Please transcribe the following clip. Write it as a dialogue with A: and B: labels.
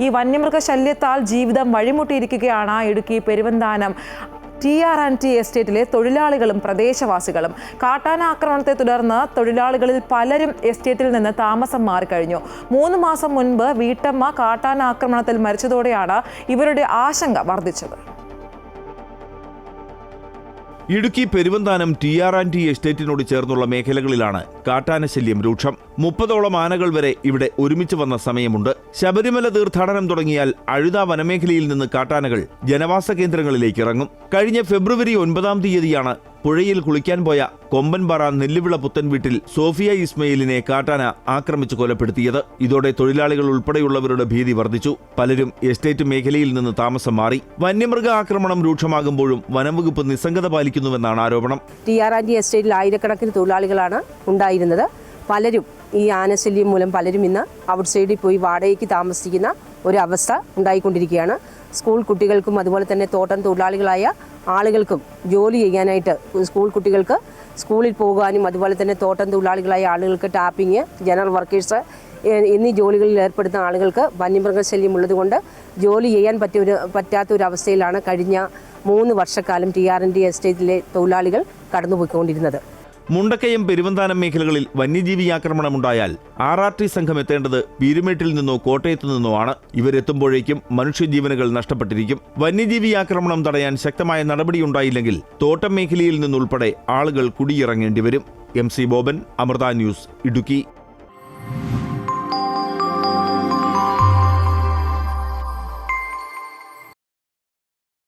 A: ഈ വന്യമൃഗശല്യത്താൽ ജീവിതം വഴിമുട്ടിയിരിക്കുകയാണ് ഇടുക്കി പെരുവന്താനം TR&T എസ്റ്റേറ്റിലെ തൊഴിലാളികളും പ്രദേശവാസികളും. കാട്ടാന ആക്രമണത്തെ തുടർന്ന് തൊഴിലാളികളിൽ പലരും എസ്റ്റേറ്റിൽ നിന്ന് താമസം മാറിക്കഴിഞ്ഞു. 3 മാസം മുൻപ് വീട്ടമ്മ കാട്ടാന ആക്രമണത്തിൽ മരിച്ചതോടെയാണ് ഇവരുടെ ആശങ്ക വർദ്ധിച്ചത്.
B: ഇടുക്കി പെരുവന്താനം TR&T എസ്റ്റേറ്റിനോട് ചേർന്നുള്ള മേഖലകളിലാണ് കാട്ടാനശല്യം രൂക്ഷം. 30ഓളം ആനകൾ വരെ ഇവിടെ ഒരുമിച്ച് വന്ന സമയമുണ്ട്. ശബരിമല തീർത്ഥാടനം തുടങ്ങിയാൽ അഴുത വനമേഖലയിൽ നിന്ന് കാട്ടാനകൾ ജനവാസ കേന്ദ്രങ്ങളിലേക്ക് ഇറങ്ങും. കഴിഞ്ഞ ഫെബ്രുവരി 9-ാം തീയതിയാണ് പുഴയിൽ കുളിക്കാൻ പോയ കൊമ്പൻപാറ നെല്ലുവിള പുത്തൻ വീട്ടിൽ സോഫിയ ഇസ്മയിലിനെ കാട്ടാന ആക്രമിച്ച് കൊലപ്പെടുത്തിയത്. ഇതോടെ തൊഴിലാളികൾ ഉൾപ്പെടെയുള്ളവരുടെ ഭീതി വർദ്ധിച്ചു. പലരും എസ്റ്റേറ്റ് മേഖലയിൽ നിന്ന് താമസം മാറി. വന്യമൃഗ ആക്രമണം രൂക്ഷമാകുമ്പോഴും വനംവകുപ്പ് നിസ്സംഗത പാലിക്കുന്നുവെന്നാണ് ആരോപണം.
C: TR&T എസ്റ്റേറ്റിൽ ആയിരക്കണക്കിന് തൊഴിലാളികളാണ് ഉണ്ടായിരുന്നത്. പലരും ഈ ആനശല്യം മൂലം പലരും ഇന്ന് ഔട്ട് സൈഡിൽ പോയി വാടകയ്ക്ക് താമസിക്കുന്ന ഒരു അവസ്ഥ ഉണ്ടായിക്കൊണ്ടിരിക്കുകയാണ്. സ്കൂൾ കുട്ടികൾക്കും അതുപോലെ തന്നെ തോട്ടം തൊഴിലാളികളായ ആളുകൾക്കും ജോലി ചെയ്യാനായിട്ട് സ്കൂൾ കുട്ടികൾക്ക് സ്കൂളിൽ പോകാനും അതുപോലെ തന്നെ തോട്ടം തൊഴിലാളികളായ ആളുകൾക്ക് ടാപ്പിംഗ്, ജനറൽ വർക്കേഴ്സ് എന്നീ ജോലികളിൽ ഏർപ്പെടുന്ന ആളുകൾക്ക് വന്യമൃഗശല്യം ഉള്ളതുകൊണ്ട് ജോലി ചെയ്യാൻ പറ്റാത്ത ഒരു അവസ്ഥയിലാണ് കഴിഞ്ഞ 3 വർഷക്കാലം TR&T എസ്റ്റേറ്റിലെ തൊഴിലാളികൾ കടന്നുപോയിക്കൊണ്ടിരുന്നത്.
B: മുണ്ടക്കയം പെരുവന്താനം മേഖലകളിൽ വന്യജീവി ആക്രമണമുണ്ടായാൽ RRT സംഘം എത്തേണ്ടത് പീരുമേട്ടിൽ നിന്നോ കോട്ടയത്തു നിന്നോ ആണ്. ഇവരെത്തുമ്പോഴേക്കും മനുഷ്യജീവനുകൾ നഷ്ടപ്പെട്ടിരിക്കും. വന്യജീവി ആക്രമണം തടയാൻ ശക്തമായ നടപടിയുണ്ടായില്ലെങ്കിൽ തോട്ടം മേഖലയിൽ നിന്നുൾപ്പെടെ ആളുകൾ കുടിയിറങ്ങേണ്ടി വരും. MC Boban, Amrita news, Idukki.